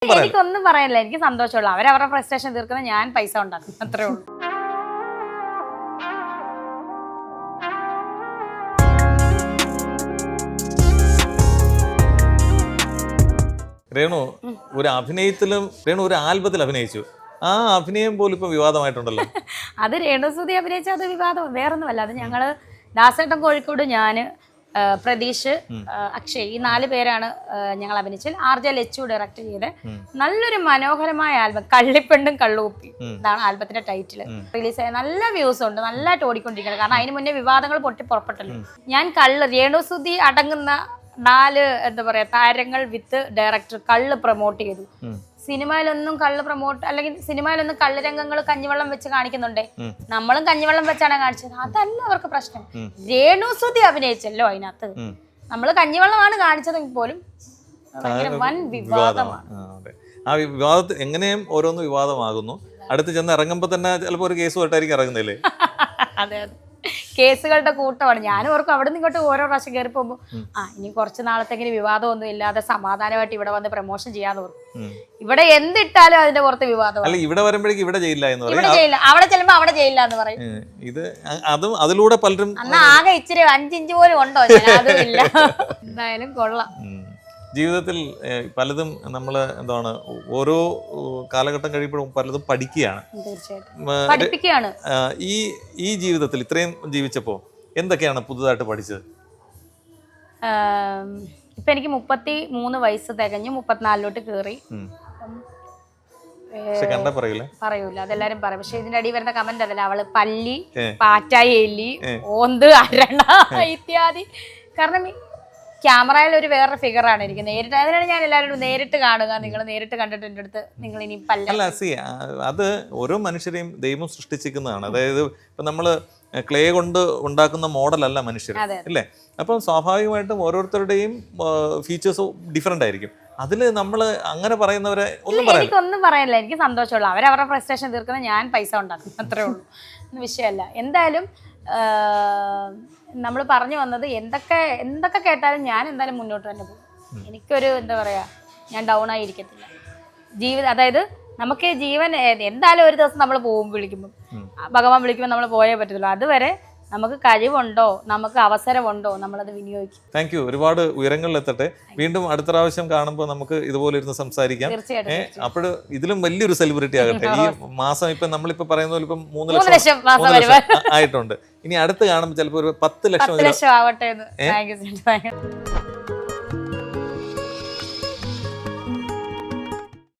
എനിക്കൊന്നും പറയാനില്ല, എനിക്ക് സന്തോഷമുള്ളൂ. അവരവരുടെ ഫ്രസ്ട്രേഷൻ തീർക്കുന്ന ഞാൻ പൈസ ഉണ്ടാക്കും, അത്രേ ഉള്ളൂ. രേണു ഒരു അഭിനയത്തിലും രേണു ഒരു ആൽബത്തിൽ അഭിനയിച്ചു. ആ അഭിനയം പോലും ഇപ്പൊ വിവാദമായിട്ടുണ്ടല്ലോ. അത് രേണുസുതി അഭിനയിച്ച അത് വിവാദം വേറൊന്നുമല്ല. അത് ഞങ്ങള് ദാസേട്ടൻ കോഴിക്കോട്, ഞാന്, പ്രതീഷ്, അക്ഷയ്, ഈ 4 പേരാണ് ഞങ്ങൾ അഭിനയിച്ചത്. RJ ലച്ചു ഡയറക്ട് ചെയ്ത് നല്ലൊരു മനോഹരമായ ആൽബം, കള്ളിപ്പെണ്ടും കള്ളുകുപ്പി, ഇതാണ് ആൽബത്തിന്റെ ടൈറ്റിൽ. റിലീസ് ആയ നല്ല വ്യൂസ് ഉണ്ട്, നല്ലതായിട്ട് ഓടിക്കൊണ്ടിരിക്കുന്നത്. കാരണം അതിന് മുന്നേ വിവാദങ്ങൾ പൊട്ടി പുറപ്പെട്ടല്ലോ. ഞാൻ രേണുസുതി അടങ്ങുന്ന 4 എന്താ പറയാ താരങ്ങൾ വിത്ത് ഡയറക്ടർ കള്ള് പ്രൊമോട്ട് ചെയ്തു. സിനിമയിലൊന്നും കള്ള് പ്രൊമോട്ട്, അല്ലെങ്കിൽ സിനിമയിലൊന്നും കള്ള് രംഗങ്ങൾ കഞ്ഞിവെള്ളം വെച്ച് കാണിക്കുന്നുണ്ട്, നമ്മളും കഞ്ഞിവെള്ളം വെച്ചാണ് കാണിച്ചത്. അതല്ല അവർക്ക് പ്രശ്നം. രേണുസുതി അഭിനയിച്ചല്ലോ അതിനകത്ത്, നമ്മള് കഞ്ഞിവെള്ളമാണ് കാണിച്ചതെങ്കിൽ പോലും വൻ വിവാദമാണ്. ആ വിവാദത്തിൽ എങ്ങനെയും ഓരോന്ന് വിവാദമാകുന്നു. അടുത്ത് ചെന്ന് ഇറങ്ങുമ്പോ തന്നെ ചിലപ്പോ ഒരു കേസ് തൊട്ടായിരിക്കും ഇറങ്ങുന്നില്ലേ? അതെ അതെ, കേസുകളുടെ കൂട്ടമാണ്. ഞാനും ഓർക്കും അവിടെ നിന്ന് ഇങ്ങോട്ട് ഓരോ പ്രാവശ്യം കയറി പോകുമ്പോൾ ഇനി കുറച്ച് നാളത്തെങ്കിലും വിവാദമൊന്നും ഇല്ലാതെ സമാധാനമായിട്ട് ഇവിടെ വന്ന് പ്രൊമോഷൻ ചെയ്യാന്ന് ഓർക്കും. ഇവിടെ എന്തിട്ടാലും അതിന്റെ പുറത്ത് വിവാദം. അല്ല, ഇവിടെ വരുമ്പോഴേക്കും ഇവിടെ ചെയ്യില്ല എന്ന് പറയും, ഇവിടെ ചെയ്യില്ല, അവിടെ ചെല്ലുമ്പോ അവിടെ ചെയ്യില്ല എന്ന് പറയും. ഇത് അതും അതിലൂടെ പലരും എന്നാ ആകെ ഇച്ചിരി 5 ഇഞ്ച് പോലും ഉണ്ടോ? അതും ഇല്ല. എന്തായാലും കൊള്ളാം. ജീവിതത്തിൽ പലതും നമ്മൾ എന്താണ് ഓരോ കാലഘട്ടം കഴിയുമ്പോഴും പലതും പഠിക്കുകയാണ്, പഠിപ്പിക്കുകയാണ്. ഈ ജീവിതത്തിൽ ഇത്രയും ജീവിച്ചപ്പോ എന്തൊക്കെയാണ് പുതുതായിട്ട് പഠിച്ചത്? ഇപ്പൊ എനിക്ക് 33 വയസ്സ് തികഞ്ഞു, 34ലോട്ട് കേറി. പറയൂല, അതെല്ലാരും പറയും. പക്ഷെ ഇതിന്റെ അടിയിൽ വരുന്ന കമന്റ് അതല്ല, അവള് പല്ലി, പാറ്റായി, എലി, ഓന്ത്, അരണ ഇത്യാദി. കാരണം ക്യാമറയിൽ ഒരു വേറൊരു ഫിഗറാണ് എനിക്ക് നേരിട്ട്. അതിനാണ് ഞാൻ എല്ലാവരും നേരിട്ട് കാണുക. നിങ്ങൾ നേരിട്ട് കണ്ടിട്ട് എൻ്റെ അടുത്ത് നിങ്ങൾ ഇനി അല്ല അത് ഓരോ മനുഷ്യരെയും ദൈവം സൃഷ്ടിച്ചിരിക്കുന്നതാണ്. അതായത് ഇപ്പൊ നമ്മള് ക്ലേ കൊണ്ട് ഉണ്ടാക്കുന്ന മോഡലല്ല മനുഷ്യർ, അല്ലേ? അപ്പം സ്വാഭാവികമായിട്ടും ഓരോരുത്തരുടെയും ഫീച്ചേഴ്സ് ഡിഫറെന്റ് ആയിരിക്കും. അതില് നമ്മൾ അങ്ങനെ പറയുന്നവരെ എനിക്കൊന്നും പറയാനില്ല, എനിക്ക് സന്തോഷമുള്ളൂ. അവരവരുടെ ഫ്രസ്ട്രേഷൻ തീർക്കുന്ന ഞാൻ പൈസ ഉണ്ടാക്കും, അത്രേ ഉള്ളൂ. വിഷയമല്ല. എന്തായാലും നമ്മൾ പറഞ്ഞു വന്നത് എന്തൊക്കെ കേട്ടാലും ഞാൻ എന്തായാലും മുന്നോട്ട് തന്നെ പോകും. എനിക്കൊരു എന്താ പറയാ, ഞാൻ ഡൗൺ ആയിരിക്കത്തില്ല. അതായത് നമുക്ക് ജീവൻ എന്തായാലും ഒരു ദിവസം നമ്മൾ വിളിക്കുമ്പോൾ, ഭഗവാൻ വിളിക്കുമ്പോൾ നമ്മൾ പോയേ പറ്റത്തുള്ളൂ. അതുവരെ നമുക്ക് കഴിവുണ്ടോ, നമുക്ക് അവസരമുണ്ടോ, നമ്മളത് വിനിയോഗിക്കും. Thank you. ഒരുപാട് ഉയരങ്ങളിലെത്തട്ടെ. വീണ്ടും അടുത്ത പ്രാവശ്യം കാണുമ്പോൾ നമുക്ക് ഇതുപോലെ ഇരുന്ന് സംസാരിക്കാം. അപ്പോൾ ഇതിലും വലിയൊരു സെലിബ്രിറ്റി ആകട്ടെ. ഈ മാസം ഇപ്പൊ നമ്മളിപ്പോ പറയുന്ന പോലെ ഇപ്പം 3 ലക്ഷം ആയിട്ടുണ്ട്. ഇനി അടുത്ത് കാണുമ്പോൾ ചിലപ്പോൾ ഒരു 10 ലക്ഷം ആവട്ടെ.